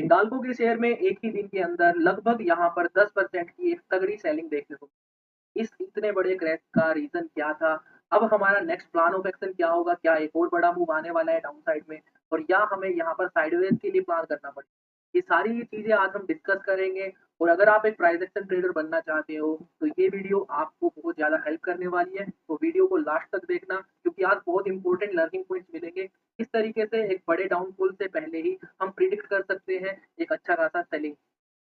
हिंडाल्को के शेयर में एक ही दिन के अंदर लगभग यहाँ पर 10% की एक तगड़ी सेलिंग देखने को मिली। इस इतने बड़े क्रैश का रीज़न क्या था? अब हमारा नेक्स्ट प्लान ऑफ एक्शन क्या होगा? क्या एक और बड़ा मूव आने वाला है डाउन साइड में? और या हमें यहाँ पर साइडवेज के लिए प्लान करना पड़ेगा? ये सारी चीज़ें आज हम डिस्कस करेंगे और अगर आप एक प्राइस एक्शन ट्रेडर बनना चाहते हो, तो ये वीडियो आपको बहुत ज़्यादा हेल्प करने वाली है। तो वीडियो को लास्ट तक देखना क्योंकि आज बहुत इंपॉर्टेंट लर्निंग पॉइंट्स मिलेंगे। किस तरीके से एक बड़े डाउनफॉल से पहले ही हम प्रिडिक्ट कर सकते हैं एक अच्छा खासा सेलिंग।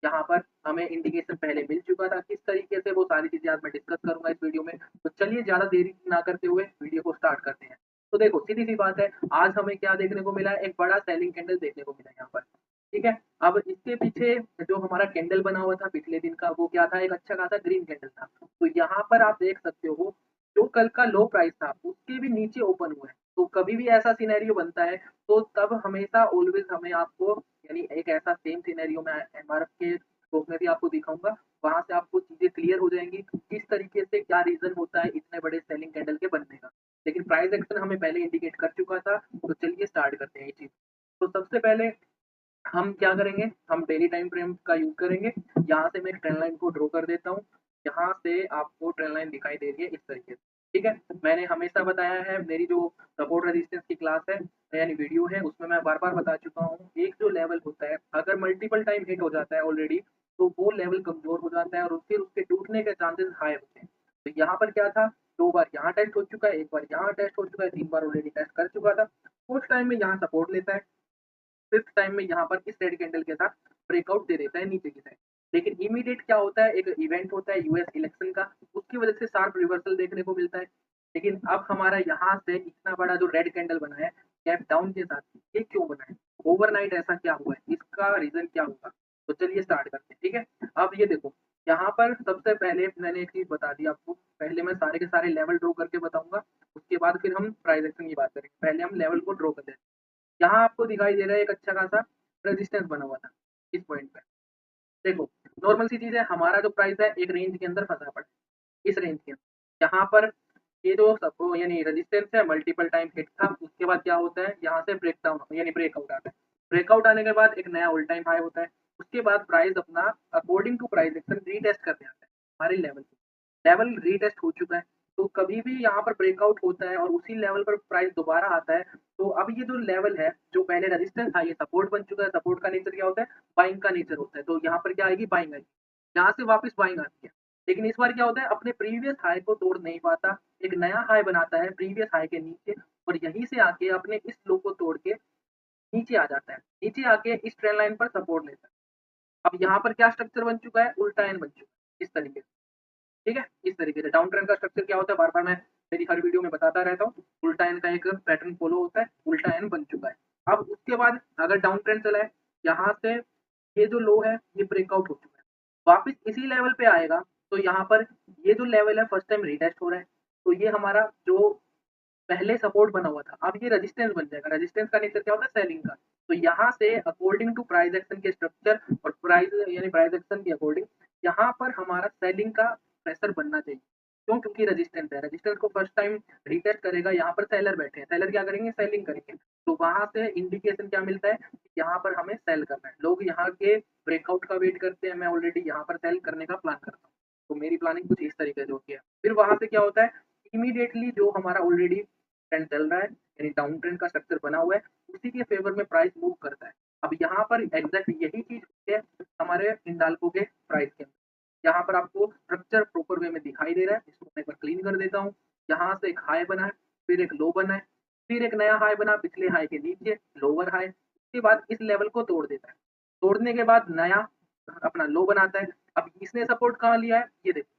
यहाँ पर हमें इंडिकेशन पहले मिल चुका था, किस तरीके से वो सारी चीज़ें आज मैं डिस्कस करूँगा इस वीडियो में। तो चलिए ज़्यादा देरी ना करते हुए वीडियो को स्टार्ट करते हैं। तो देखो सीधी-सी बात है, आज हमें क्या देखने को मिला है, एक बड़ा सेलिंग कैंडल देखने को मिला है यहाँ पर, ठीक है? अब इसके पीछे जो हमारा कैंडल बना हुआ था पिछले दिन का, वो क्या था, एक अच्छा खासा ग्रीन कैंडल था। तो यहाँ पर आप देख सकते हो, जो कल का लो प्राइस था, उसके भी नीचे ओपन हुआ है। तो कभी भी ऐसा सिनेरियो बनता है, तो तब हमेशा ऑलवेज़ हमें आपको यानी एक ऐसा सेम सिनेरियो में एमआरएफ के स्टॉक में भी आपको दिखाऊँगा, वहाँ से आपको चीज़ें क्लियर हो जाएँगी, किस तरीके से क्या रीज़न होता है इतने बड़े सेलिंग कैंडल के बनने का। लेकिन प्राइस एक्शन हमें पहले इंडिकेट कर चुका था, तो चलिए स्टार्ट करते हैं ये चीज़। तो सबसे पहले हम क्या करेंगे, हम डेली टाइम फ्रेम का यूज़ करेंगे। यहाँ से मैं एक ट्रेंड लाइन को ड्रॉ कर देता हूँ। यहाँ से आपको ट्रेंड लाइन दिखाई दे रही है इस तरीके से, ठीक है? मैंने हमेशा बताया है, मेरी जो सपोर्ट रेजिस्टेंस की क्लास है यानी वीडियो है, उसमें मैं बार-बार बता चुका हूँ, एक जो लेवल होता है, अगर मल्टीपल टाइम हिट हो जाता है ऑलरेडी, तो वो लेवल कमज़ोर हो जाता है और फिर उसके टूटने के चांसेस हाई होते हैं। तो यहाँ पर क्या था, 2 बार यहाँ टेस्ट हो चुका है, 1 बार यहाँ टेस्ट हो चुका है, 3 बार ऑलरेडी टेस्ट कर चुका था। उस टाइम में यहाँ सपोर्ट लेता है। फिफ्थ टाइम में यहाँ पर इस रेड कैंडल के साथ ब्रेकआउट दे देता है नीचे की साइड। लेकिन इमीडिएट क्या होता है, एक इवेंट होता है यूएस इलेक्शन का, उसकी वजह से शार्प रिवर्सल देखने को मिलता है। लेकिन अब हमारा यहाँ से इतना बड़ा जो रेड कैंडल बना है गैप डाउन के साथ, ये क्यों बना है? ओवरनाइट ऐसा क्या हुआ है? इसका रीजन क्या होगा? तो चलिए स्टार्ट करते हैं, ठीक है? अब ये देखो, यहाँ पर सबसे पहले मैंने एक चीज बता दी आपको, पहले मैं सारे के सारे लेवल ड्रॉ करके बताऊंगा, उसके बाद फिर हम प्राइस एक्शन की बात करेंगे। पहले हम लेवल को ड्रॉ कर देते हैं। यहाँ आपको दिखाई दे रहा है एक अच्छा खासा रेजिस्टेंस बना हुआ था इस पॉइंट पे। देखो, नॉर्मल सी चीज़ है, हमारा जो प्राइस है एक रेंज के अंदर फँसा पड़ा है, इस रेंज के अंदर। यहाँ पर ये जो सपो यानी रेजिस्टेंस है मल्टीपल टाइम हिट था, उसके बाद क्या होता है, यहाँ से ब्रेकडाउन यानी ब्रेकआउट आता है। ब्रेकआउट आने के बाद एक नया ऑल टाइम हाई होता है। उसके बाद प्राइस अपना according to price action retest करने आता है हमारे लेवल पे। लेवल रीटेस्ट हो चुका है, तो कभी भी यहाँ पर ब्रेकआउट होता है और उसी लेवल पर प्राइस दोबारा आता है, तो अब ये जो लेवल है, जो पहले रेजिस्टेंस था, ये सपोर्ट बन चुका है। सपोर्ट का नेचर क्या होता है? बाइंग का नेचर होता है। तो यहाँ पर क्या आएगी? बाइंग आएगी। यहाँ से वापस बाइंग आती है। लेकिन इस बार क्या होता है? अपने प्रीवियस हाई को तोड़ नहीं पाता, एक नया हाई बनाता है प्रीवियस हाई के नीचे और यहीं से आके अपने इस लो को तोड़ के नीचे आ जाता है। नीचे आके इस ट्रेंड लाइन पर सपोर्ट लेता है। अब यहाँ पर क्या स्ट्रक्चर बन चुका है? उल्टा एन बन चुका है, इस तरीके से। ठीक है? इस तरीके से डाउन ट्रेंड का स्ट्रक्चर क्या होता है, बार-बार मैं मेरी हर वीडियो में बताता रहता हूँ। उल्टा एन का एक पैटर्न फॉलो होता है, उल्टा एन बन चुका है। अब उसके बाद अगर डाउन ट्रेंड चला है, यहाँ से ये जो लो है, ये ब्रेकआउट हो चुका है। वापस इसी लेवल पे आएगा, तो यहाँ पर ये जो लेवल है फर्स्ट टाइम रीटेस्ट हो रहा है। तो ये हमारा जो पहले सपोर्ट बना हुआ था, अब ये रेजिस्टेंस बन जाएगा। रेजिस्टेंस का नेचर क्या होता है? सेलिंग का। तो यहाँ से अकॉर्डिंग टू प्राइस एक्शन के स्ट्रक्चर और प्राइस यानी प्राइस एक्शन के अकॉर्डिंग यहाँ पर हमारा सेलिंग का प्रेशर बनना चाहिए। क्यों? क्योंकि रेजिस्टेंस है। रेजिस्टेंस को फर्स्ट टाइम रीटेस्ट करेगा, यहाँ पर सेलर बैठे हैं। सेलर क्या करेंगे? सेलिंग करेंगे। तो वहाँ से इंडिकेशन क्या मिलता है? यहाँ पर हमें सेल करना है। लोग यहाँ के ब्रेकआउट का वेट करते हैं, मैं ऑलरेडी यहाँ पर सेल करने का प्लान करता हूँ। तो मेरी प्लानिंग कुछ इस तरीके से होती है। फिर वहाँ से क्या होता है? इमीडिएटली जो हमारा ऑलरेडी ट्रेंड चल रहा है, यानी डाउन ट्रेंड का स्ट्रक्चर बना हुआ है, उसी के फेवर में प्राइस मूव करता है। अब यहाँ पर एग्जैक्ट यही चीज होती है हमारे हिंडाल्को के प्राइस के अंदर। यहाँ पर आपको स्ट्रक्चर प्रॉपर वे में दिखाई दे रहा है, इसको मैं एक बार क्लीन कर देता हूँ। यहाँ से एक हाई बना है, फिर एक लो बना है, फिर एक नया हाई बना पिछले हाई के नीचे, लोअर हाई। उसके बाद इस लेवल को तोड़ देता है। तोड़ने के बाद नया अपना लो बनाता है। अब इसने सपोर्ट कहाँ लिया है? ये देखो,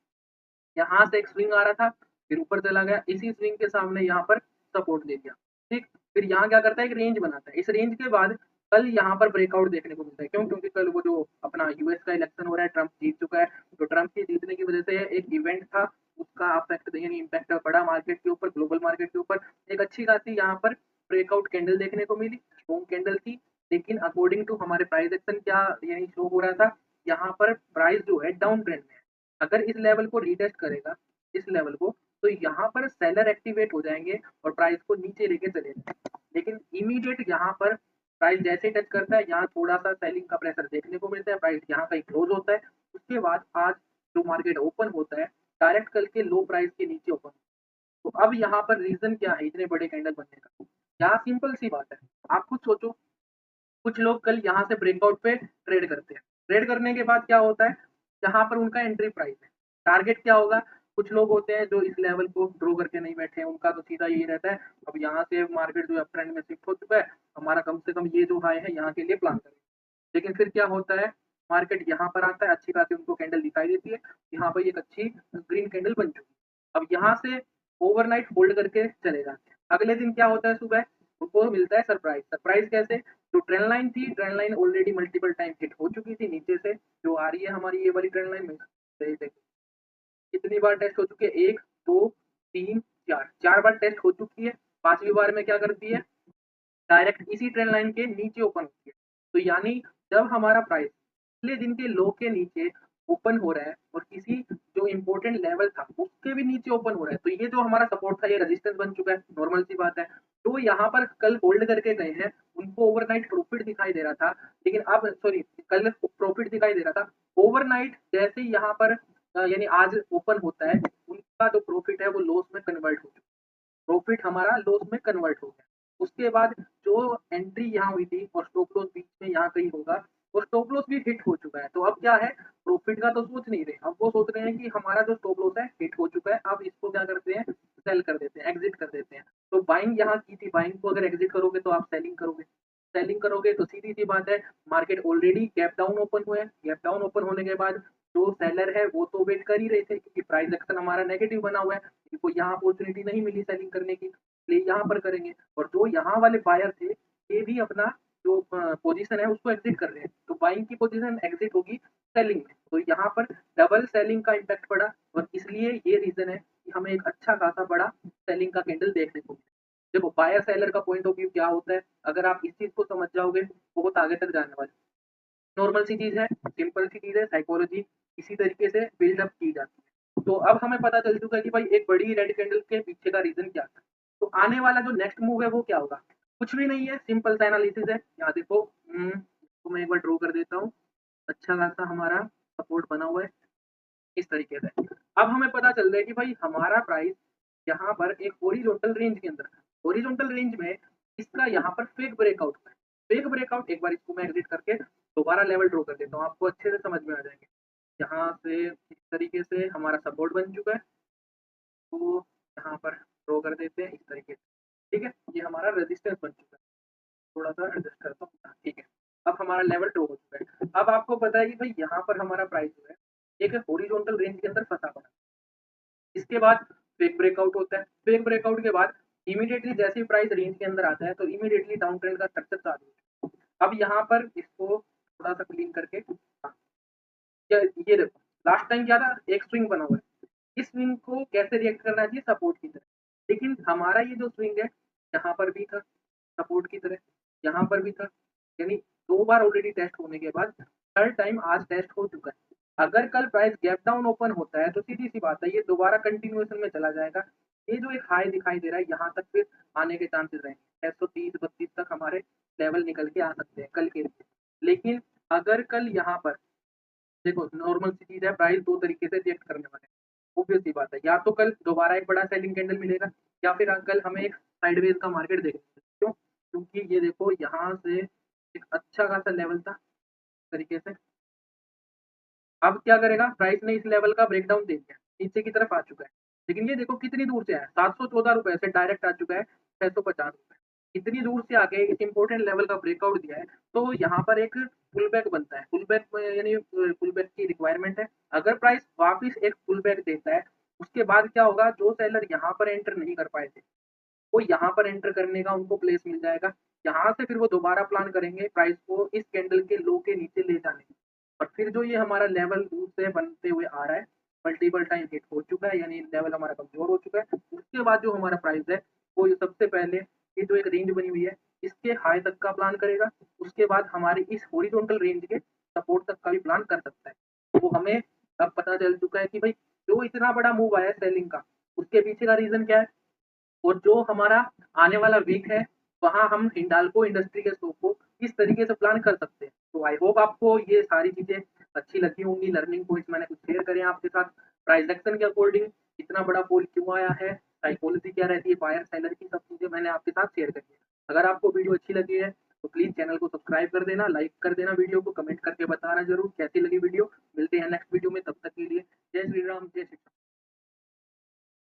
यहाँ से एक स्विंग आ रहा था, फिर ऊपर चला गया, इसी स्विंग के सामने यहाँ पर सपोर्ट दे दिया, ठीक। फिर यहाँ क्या करता है? एक रेंज बनाता है। इस रेंज के बाद कल यहाँ पर ब्रेकआउट देखने को मिलता है। क्यों? क्योंकि कल वो जो अपना यूएस का इलेक्शन हो रहा है, ट्रंप जीत चुका है। तो ट्रंप के जीतने की वजह से एक इवेंट था, उसका अफेक्ट यानी इम्पैक्ट पड़ा मार्केट के ऊपर, ग्लोबल मार्केट के ऊपर। एक अच्छी खासी यहाँ पर ब्रेकआउट कैंडल देखने को मिली, स्ट्रॉन्ग कैंडल थी। लेकिन अकॉर्डिंग टू हमारे प्राइस एक्शन क्या यानी शो हो रहा था, यहाँ पर प्राइस जो है डाउन ट्रेंड में है। अगर इस लेवल को रीटेस्ट करेगा, इस लेवल को, तो यहाँ पर सेलर एक्टिवेट हो जाएँगे और प्राइस को नीचे लेके चले जाएँगे। लेकिन इमीडिएट यहाँ पर प्राइस जैसे ही टच करता है, यहाँ थोड़ा-सा सेलिंग का प्रेशर देखने को मिलता है, प्राइस यहाँ कहीं क्लोज़ होता है। उसके बाद आज जो मार्केट ओपन होता है, डायरेक्ट कल के लो प्राइस के नीचे ओपन। तो अब यहाँ पर रीज़न क्या है इतने बड़े कैंडल बनने का? यहाँ सिंपल सी बात है, आप खुद सोचो, कुछ लोग कल यहाँ से ब्रेकआउट पे ट्रेड करते हैं। ट्रेड करने के बाद क्या होता है, यहाँ पर उनका एंट्री प्राइस है। टारगेट क्या होगा? कुछ लोग होते हैं जो इस लेवल को ड्रॉ करके नहीं बैठे हैं, उनका तो सीधा यही रहता है, अब यहाँ से मार्केट जो है अपट्रेंड में शिफ्ट हो चुका है, हमारा कम से कम ये जो हाई है यहाँ के लिए प्लान करें। लेकिन फिर क्या होता है, मार्केट यहाँ पर आता है, अच्छी खासी उनको कैंडल दिखाई देती है, यहाँ पर एक अच्छी ग्रीन कैंडल बन चुकी है। अब यहाँ से ओवरनाइट होल्ड करके चले जाते हैं। अगले दिन क्या होता है सुबह, उनको मिलता है सरप्राइज़। सरप्राइज़ कैसे? जो ट्रेंड लाइन थी, trend line already multiple time hit हो चुकी थी नीचे से, जो आ रही है हमारी ये वाली ट्रेंड लाइन में। कितनी बार टेस्ट हो चुकी है? 1, 2, 3, 4, 4 बार टेस्ट हो चुकी है। 5वीं बार में क्या करती है? डायरेक्ट इसी ट्रेंड लाइन के नीचे ओपन होती है। तो यानी जब हमारा प्राइस पिछले दिन के लो के नीचे ओपन हो रहा है और किसी जो इम्पोर्टेंट लेवल था उसके भी नीचे ओपन हो रहा है, तो ये जो हमारा सपोर्ट था ये रेजिस्टेंस बन चुका है, नॉर्मल सी बात है। तो यहाँ पर कल होल्ड करके गए हैं, उनको ओवरनाइट प्रॉफिट दिखाई दे रहा था, लेकिन अब सॉरी, कल प्रॉफिट दिखाई दे रहा था। ओवरनाइट जैसे ही यहाँ पर यानी आज ओपन होता है, उनका जो प्रॉफिट है वो लॉस में कन्वर्ट हो चुका है। प्रॉफिट हमारा लॉस में कन्वर्ट हो गया। उसके बाद जो एंट्री यहाँ हुई थी और स्टॉप लॉस बीच में यहाँ कहीं होगा, वो स्टॉप लॉस भी हिट हो चुका है। तो अब क्या है, प्रॉफिट का तो सोच नहीं रहे, अब वो सोच रहे हैं कि हमारा जो स्टॉप लॉस है हिट हो चुका है, अब इसको क्या करते हैं, सेल कर देते हैं, एग्जिट कर देते हैं। तो बाइंग यहाँ की थी, बाइंग को अगर एग्जिट करोगे तो आप सेलिंग करोगे। सेलिंग करोगे तो सीधी सी बात है, market already gap down open हुआ है, गैप डाउन ओपन होने के बाद जो सेलर है वो तो वेट कर ही रहे थे, क्योंकि प्राइस एक्शन हमारा नेगेटिव बना हुआ है, इनको यहाँ अपॉर्चुनिटी नहीं मिली सेलिंग करने की, इसलिए यहाँ पर करेंगे। और जो यहाँ वाले बायर थे, ये भी अपना जो पोजीशन है उसको एग्जिट कर रहे हैं, तो बाइंग की पोजीशन एग्जिट होगी सेलिंग में, तो यहाँ पर डबल सेलिंग का इम्पैक्ट पड़ा, और इसलिए ये रीजन है कि हमें एक अच्छा खासा बड़ा सेलिंग का कैंडल देखने को मिला। देखो, बायर सेलर का पॉइंट ऑफ व्यू क्या होता है, अगर आप इस चीज को समझ जाओगे बहुत आगे तक जाने वाले। नॉर्मल सी चीज है, सिंपल सी चीज है, साइकोलॉजी इसी तरीके से बिल्डअप की जाती है। तो अब हमें पता चल चुका है कि भाई एक बड़ी रेड कैंडल के पीछे का रीजन क्या था। तो आने वाला जो नेक्स्ट मूव है वो क्या होगा? कुछ भी नहीं है, सिंपल सा एनालिसिस है। यहाँ देखो, इसको मैं एक बार ड्रॉ कर देता हूँ। अच्छा खासा हमारा सपोर्ट बना हुआ है इस तरीके से। अब हमें पता चल रहा है कि भाई हमारा प्राइस यहाँ पर एक हॉरिजॉन्टल रेंज के अंदर है। हॉरिजॉन्टल रेंज में इसका यहाँ पर फेक ब्रेकआउट है। फेक ब्रेकआउट, एक बार इसको मैं एग्जिट करके दोबारा लेवल ड्रॉ कर देता हूँ, आपको अच्छे से समझ में आ जाएंगे। यहाँ से इस तरीके से हमारा सपोर्ट बन चुका है, तो यहाँ पर ड्रॉ कर देते हैं इस तरीके से। ठीक है, ये हमारा रेजिस्टेंस बन चुका है। थोड़ा सा एडजस्ट करता हूँ, हाँ, ठीक है। अब हमारा लेवल ड्रॉ हो चुका है। अब आपको पता है कि भाई यहाँ पर हमारा प्राइस जो है एक हॉरिजॉन्टल रेंज के अंदर फंसा पड़ा। इसके बाद फेक ब्रेकआउट होता है। फेक ब्रेकआउट के बाद इमीडिएटली जैसे ही प्राइस रेंज के अंदर आता है, तो इमीडिएटली डाउन ट्रेंड का स्ट्रक्चर चालू होता है। अब यहाँ पर इसको थोड़ा सा क्लीन करके, हाँ, ये देखो, लास्ट टाइम क्या था, एक स्विंग बना हुआ है। इस स्विंग को कैसे रिएक्ट करना चाहिए? सपोर्ट की तरह। लेकिन हमारा ये जो स्विंग है, यहाँ पर भी था सपोर्ट की तरह, यहाँ पर भी था, यानी 2 बार ऑलरेडी टेस्ट होने के बाद थर्ड टाइम आज टेस्ट हो चुका है। अगर कल प्राइस गैप डाउन ओपन होता है, तो सीधी-सी बात है, ये दोबारा कंटिन्यूएशन में चला जाएगा। ये जो एक हाई दिखाई दे रहा है, यहाँ तक फिर आने के चांसेस रहेंगे। 630-32 तक हमारे लेवल निकल के आ सकते हैं कल के लिए। लेकिन अगर कल यहाँ पर देखो, नॉर्मल सी चीज़ है, प्राइस 2 तरीके से रिएक्ट करने वाले हैं। ऑब्वियस सी बात है, या तो कल दोबारा एक बड़ा सेलिंग कैंडल मिलेगा, या फिर कल हमें एक साइडवेज का मार्केट देखने को मिलेगा। क्यों? क्योंकि ये देखो, यहाँ से एक अच्छा खासा लेवल था इस तरीके से। अब क्या करेगा, प्राइस ने इस लेवल का ब्रेकडाउन दे दिया, नीचे की तरफ आ चुका है। लेकिन ये देखो कितनी दूर से आया, 714 रुपए से डायरेक्ट आ चुका है 650 रुपए। इतनी दूर से आके एक इंपॉर्टेंट लेवल का ब्रेकआउट दिया है, तो यहाँ पर एक पुल बैक बनता है। पुल बैक यानी पुल बैक की रिक्वायरमेंट है। अगर प्राइस वापिस एक पुल बैक देता है, उसके बाद क्या होगा, जो सेलर यहाँ पर एंटर नहीं कर पाए थे, वो यहाँ पर एंटर करने का उनको प्लेस मिल जाएगा। यहाँ से फिर वो दोबारा प्लान करेंगे प्राइस को इस कैंडल के लो के नीचे ले जाने की। और फिर जो ये हमारा लेवल दूर से बनते हुए आ रहा है, मल्टीपल टाइम हिट हो चुका है, यानी लेवल हमारा कमजोर हो चुका है। उसके बाद जो हमारा प्राइस है, वो ये सबसे पहले ये जो एक रेंज बनी हुई है, इसके हाई तक का प्लान करेगा। उसके बाद हमारे इस हॉरिजॉन्टल रेंज के सपोर्ट तक का भी प्लान कर सकता है। तो हमें अब पता चल चुका है कि भाई जो इतना बड़ा मूव आया है सेलिंग का, उसके पीछे का रीजन क्या है, और जो हमारा आने वाला वीक है, वहाँ हम हिंडाल्को इंडस्ट्री के स्टॉक को किस तरीके से प्लान कर सकते हैं। तो आई होप आपको ये सारी चीज़ें अच्छी लगी होंगी, लर्निंग पॉइंट्स मैंने कुछ शेयर करे हैं आपके साथ। प्राइस एक्शन के अकॉर्डिंग इतना बड़ा फॉल क्यों आया है, साइकोलॉजी क्या रहती है बायर सेलर की, सब चीज़ें मैंने आपके साथ शेयर करी है। अगर आपको वीडियो अच्छी लगी है तो प्लीज़ चैनल को सब्सक्राइब कर देना, लाइक कर देना वीडियो को, कमेंट करके बताना ज़रूर कैसी लगी वीडियो।